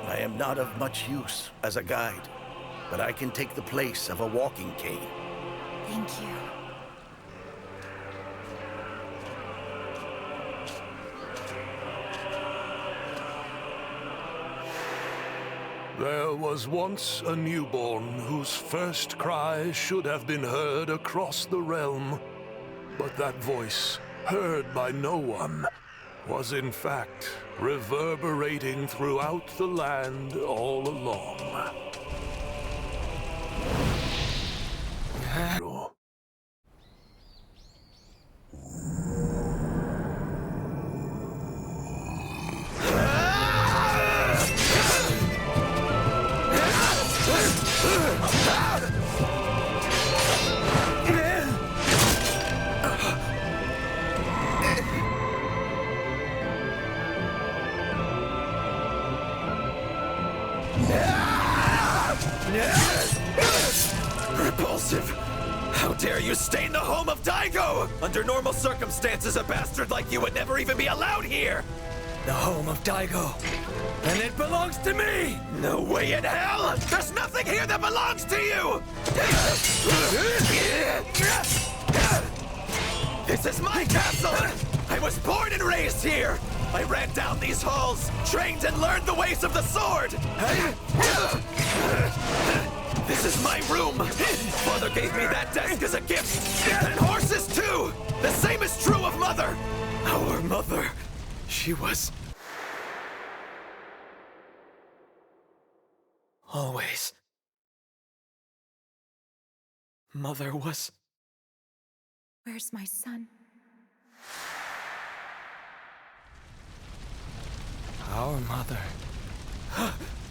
I am not of much use as a guide, but I can take the place of a walking cane. Thank you. There was once a newborn whose first cry should have been heard across the realm. But that voice, heard by no one, was in fact reverberating throughout the land all along. Repulsive! How dare you stain the home of Daigo! Under normal circumstances, a bastard like you would never even be allowed here! The home of Daigo. And it belongs to me! No way in hell! There's nothing here that belongs to you! This is my castle! I was born and raised here! I ran down these halls, trained and learned the ways of the sword! This is my room! Father gave me that desk as a gift! And horses too! The same is true of Mother! Our mother, she was... always... Mother was... Where's my son? Our mother.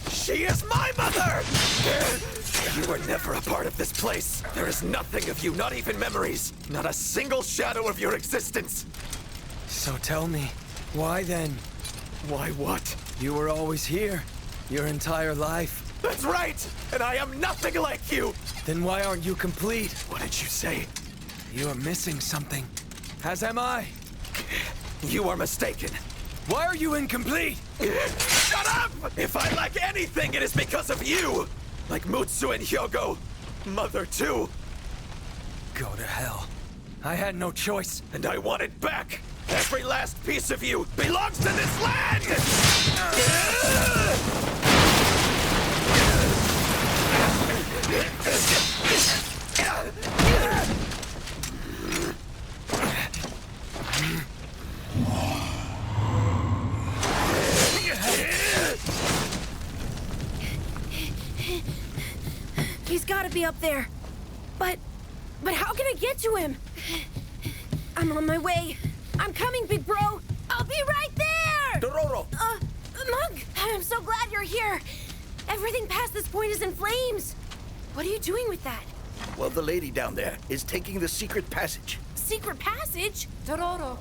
She is my mother! You were never a part of this place. There is nothing of you, not even memories. Not a single shadow of your existence. So tell me, why then? Why what? You were always here, your entire life. That's right! And I am nothing like you! Then why aren't you complete? What did you say? You are missing something. As am I. You are mistaken. Why are you incomplete? Shut up! If I lack anything, it is because of you! Like Mutsu and Hyogo. Mother, too. Go to hell. I had no choice. And I want it back! Every last piece of you belongs to this land! He's gotta be up there. But how can I get to him? I'm on my way. I'm coming, big bro. I'll be right there! Dororo! Mug, I'm so glad you're here. Everything past this point is in flames. What are you doing with that? Well, the lady down there is taking the secret passage. Secret passage? Dororo,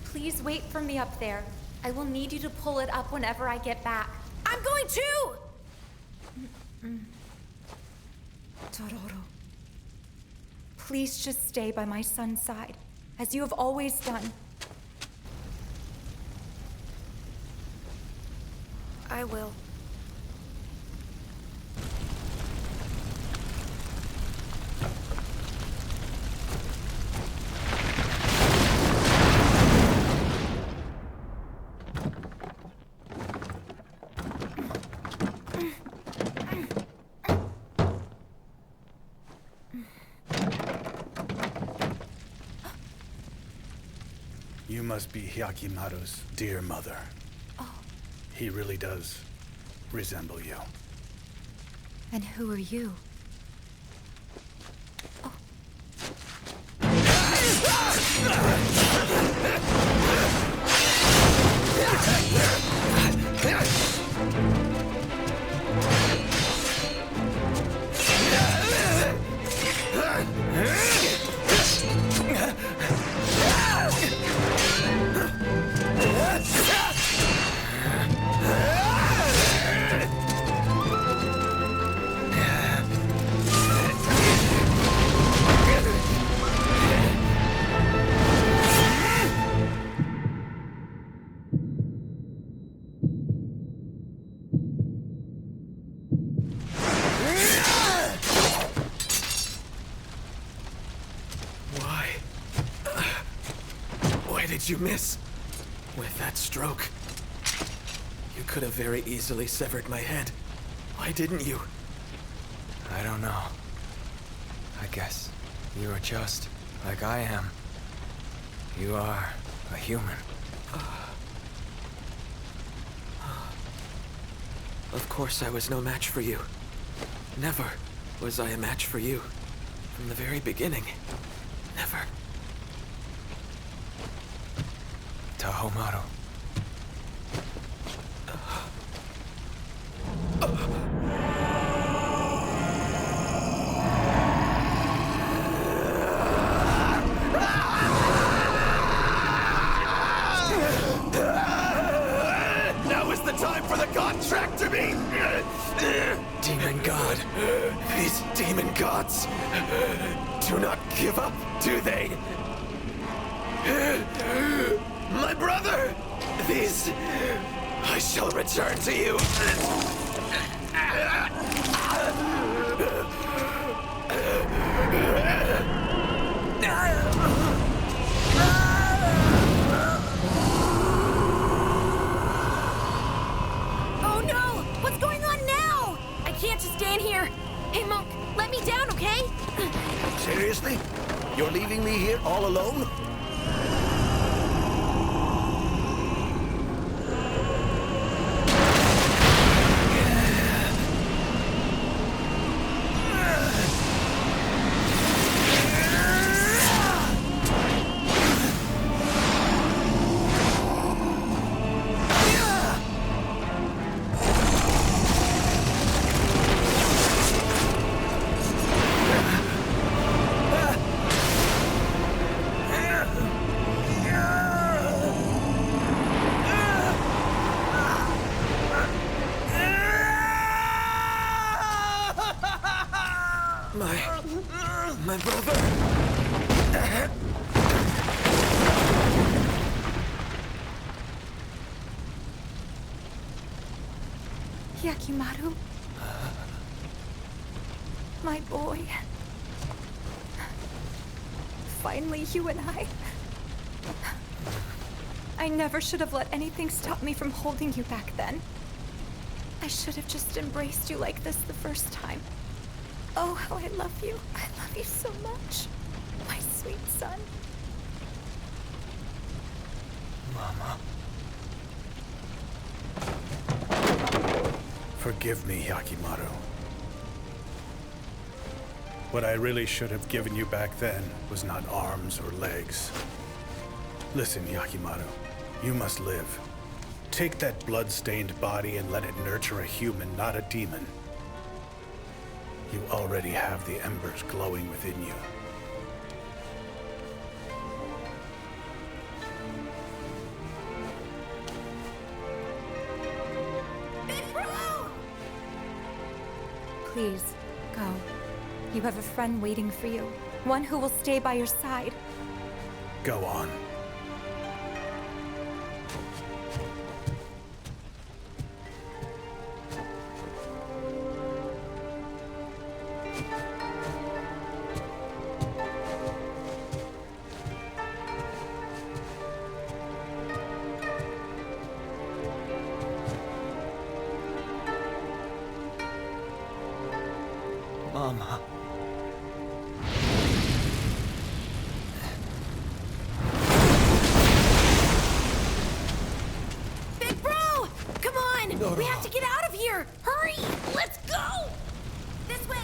please wait for me up there. I will need you to pull it up whenever I get back. I'm going too! Dororo, please just stay by my son's side, as you have always done. I will. You must be Hyakimaru's dear mother. Oh. He really does resemble you. And who are you? did you miss? With that stroke. You could have very easily severed my head. Why didn't you? I don't know. I guess you are just like I am. You are a human. Of course I was no match for you. Never was I a match for you. From the very beginning. Never. Tahomaru. Now is the time for the contract to be! Demon God. These demon gods do not give up, do they? My brother! These... I shall return to you. Oh no! What's going on now? I can't just stand here. Hey, Monk, let me down, okay? Seriously? You're leaving me here all alone? My brother! Yakimaru. My boy. Finally, you and I never should have let anything stop me from holding you back then. I should have just embraced you like this the first time. Oh, how I love you. I love you so much. My sweet son. Mama. Forgive me, Yakimaru. What I really should have given you back then was not arms or legs. Listen, Yakimaru, you must live. Take that blood-stained body and let it nurture a human, not a demon. You already have the embers glowing within you. Please, go. You have a friend waiting for you. One who will stay by your side. Go on. Mama. Big bro! Come on! We have to get out of here! Hurry! Let's go! This way!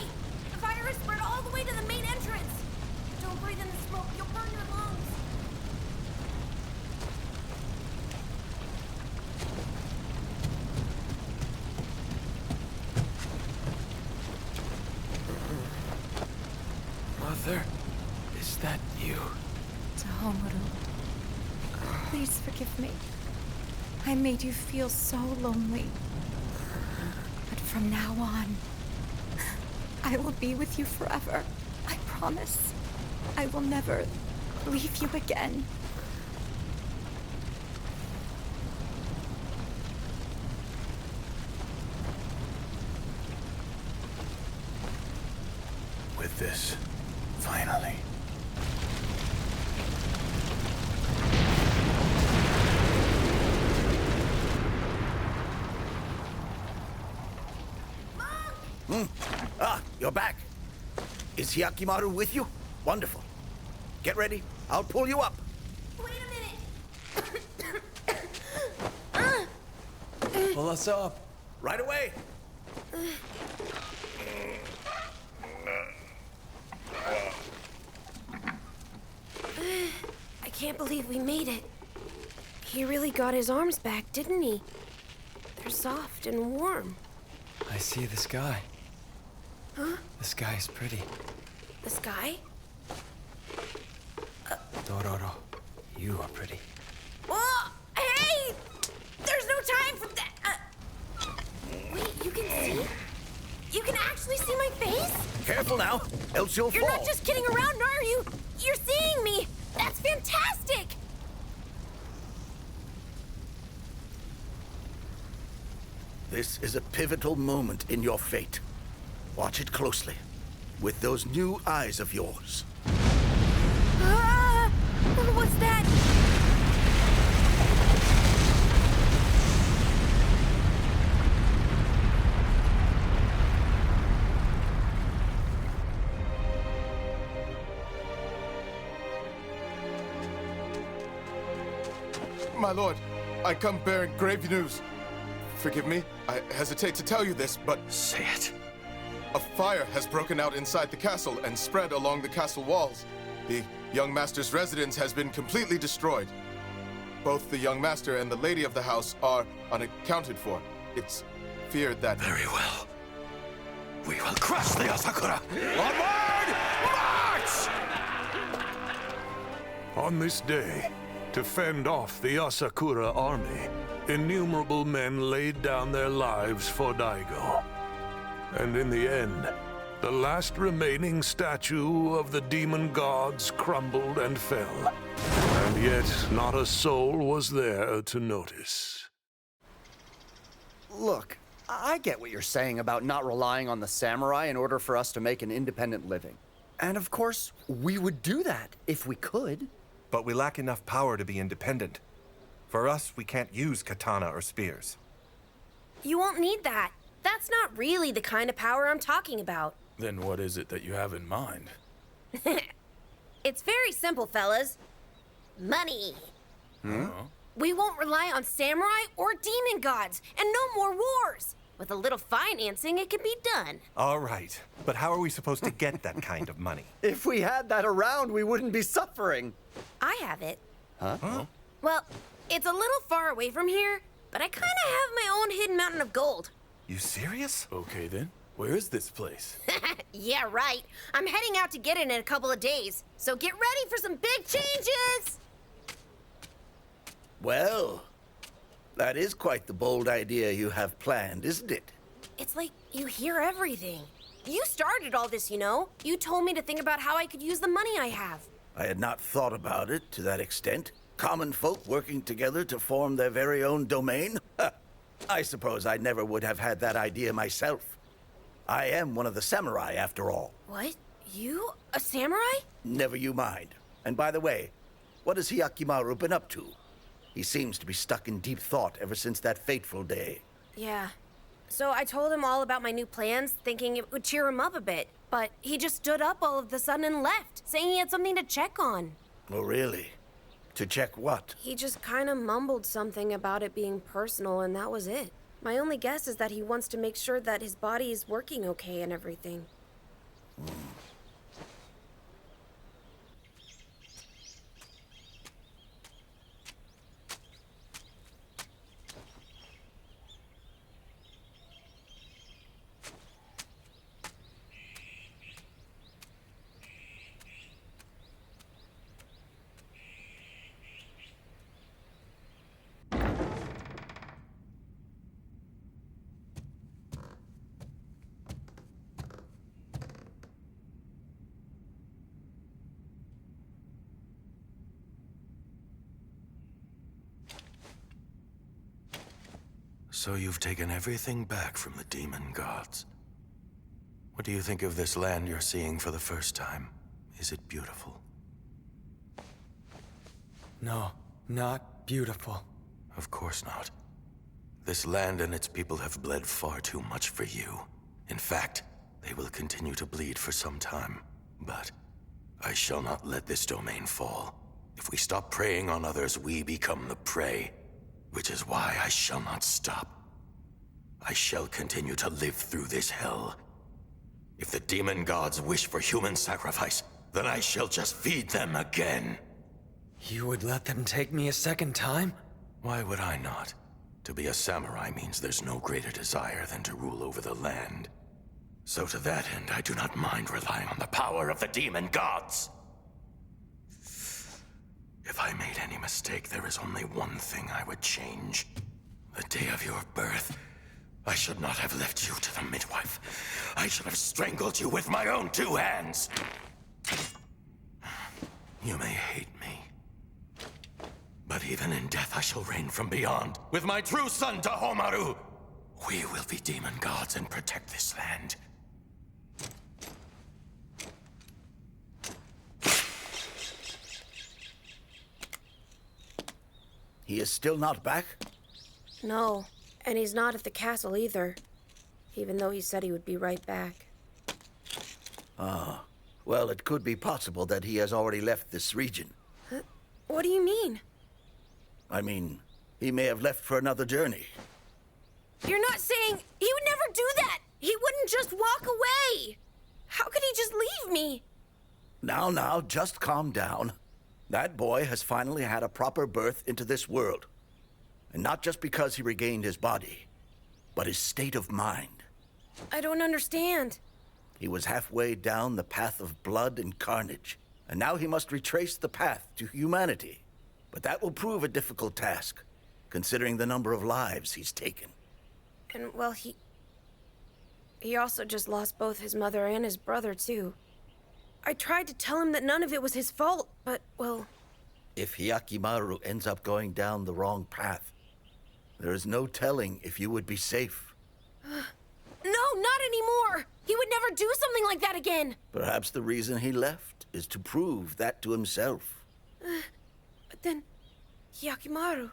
The fire is spread all the way to the main entrance! Don't breathe in the smoke, you'll burn your lungs! Mother, is that you? Tahomaru. Please forgive me. I made you feel so lonely. But from now on, I will be with you forever. I promise. I will never leave you again. With this, finally. Ah, you're back. Is Hyakimaru with you? Wonderful. Get ready. I'll pull you up. Wait a minute! Pull us up. Right away. I can't believe we made it. He really got his arms back, didn't he? They're soft and warm. I see the sky. Huh? The sky is pretty. The sky? Dororo, you are pretty. Oh, hey! There's no time for that! Wait, you can see? You can actually see my face? Careful now, else you'll You're fall. not just kidding around, are you? You're seeing me! That's fantastic! This is a pivotal moment in your fate. Watch it closely. With those new eyes of yours. Ah! What's that? My lord, I come bearing grave news. Forgive me, I hesitate to tell you this, but Say it. a fire has broken out inside the castle and spread along the castle walls. The young master's residence has been completely destroyed. Both the young master and the lady of the house are unaccounted for. It's feared that... Very well. We will crush the Asakura. Onward! March! On this day, to fend off the Asakura army, innumerable men laid down their lives for Daigo. And in the end, the last remaining statue of the demon gods crumbled and fell. And yet, not a soul was there to notice. Look, I get what you're saying about not relying on the samurai in order for us to make an independent living. And of course, we would do that if we could. But we lack enough power to be independent. For us, we can't use katana or spears. You won't need that. That's not really the kind of power I'm talking about. Then what is it that you have in mind? It's very simple, fellas. Money. We won't rely on samurai or demon gods, and no more wars. With a little financing, it can be done. All right, but how are we supposed to get that kind of money? If we had that around, we wouldn't be suffering. I have it. Huh? Well, it's a little far away from here, but I kind of have my own hidden mountain of gold. You serious? Okay then, where is this place? Yeah, right. I'm heading out to get it in a couple of days, so get ready for some big changes! Well, that is quite the bold idea you have planned, isn't it? It's like you hear everything. You started all this, you know. You told me to think about how I could use the money I have. I had not thought about it to that extent. Common folk working together to form their very own domain? I suppose I never would have had that idea myself. I am one of the samurai, after all. What? You? A samurai? Never you mind. And by the way, what has Hyakimaru been up to? He seems to be stuck in deep thought ever since that fateful day. Yeah. So I told him all about my new plans, thinking it would cheer him up a bit. But he just stood up all of the sudden and left, saying he had something to check on. Oh, really? To check what? He just kind of mumbled something about it being personal, and that was it. My only guess is that he wants to make sure that his body is working okay and everything. So you've taken everything back from the demon gods. What do you think of this land you're seeing for the first time? Is it beautiful? No, not beautiful. Of course not. This land and its people have bled far too much for you. In fact, they will continue to bleed for some time. But I shall not let this domain fall. If we stop preying on others, we become the prey. Which is why I shall not stop. I shall continue to live through this hell. If the demon gods wish for human sacrifice, then I shall just feed them again. You would let them take me a second time? Why would I not? To be a samurai means there's no greater desire than to rule over the land. So to that end, I do not mind relying on the power of the demon gods. If I made any mistake, there is only one thing I would change. The day of your birth, I should not have left you to the midwife. I should have strangled you with my own 2 hands. You may hate me, but even in death I shall reign from beyond. With my true son, Tahomaru, we will be demon gods and protect this land. He is still not back? No, and he's not at the castle either. Even though he said he would be right back. Well, it could be possible that he has already left this region. What do you mean? I mean, he may have left for another journey. You're not saying he would never do that! He wouldn't just walk away! How could he just leave me? Now, just calm down. That boy has finally had a proper birth into this world. And not just because he regained his body, but his state of mind. I don't understand. He was halfway down the path of blood and carnage, and now he must retrace the path to humanity. But that will prove a difficult task, considering the number of lives he's taken. And, well, he also just lost both his mother and his brother, too. I tried to tell him that none of it was his fault, but, well... If Hyakimaru ends up going down the wrong path, there is no telling if you would be safe. No, not anymore! He would never do something like that again! Perhaps the reason he left is to prove that to himself. But then, Hyakimaru...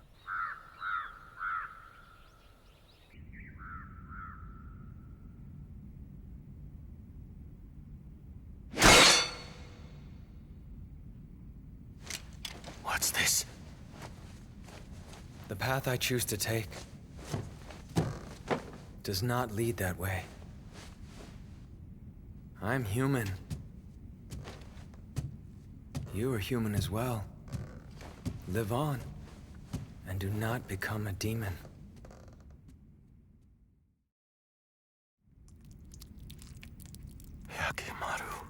What's this? The path I choose to take does not lead that way. I'm human. You are human as well. Live on, and do not become a demon. Hyakimaru.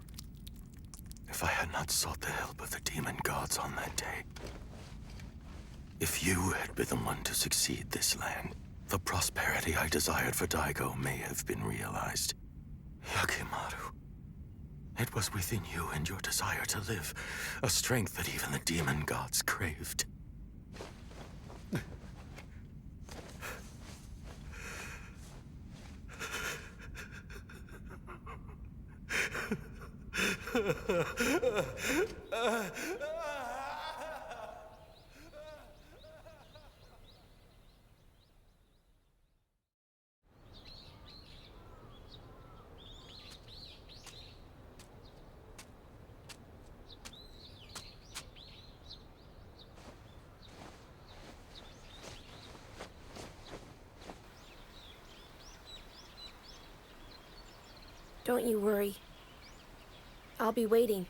If I had not sought the help of the demon gods on that day, if you had been the one to succeed this land, the prosperity I desired for Daigo may have been realized. Hyakimaru, it was within you and your desire to live, a strength that even the demon gods craved. Don't you worry. I'll be waiting.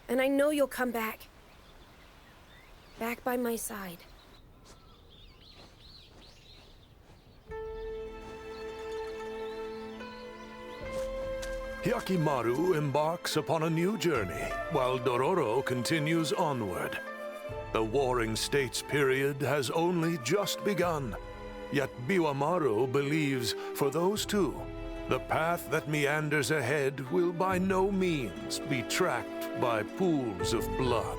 And I know you'll come back. Back by my side. Hyakimaru embarks upon a new journey, while Dororo continues onward. The Warring States period has only just begun, yet Biwamaru believes for those two, the path that meanders ahead will by no means be tracked by pools of blood.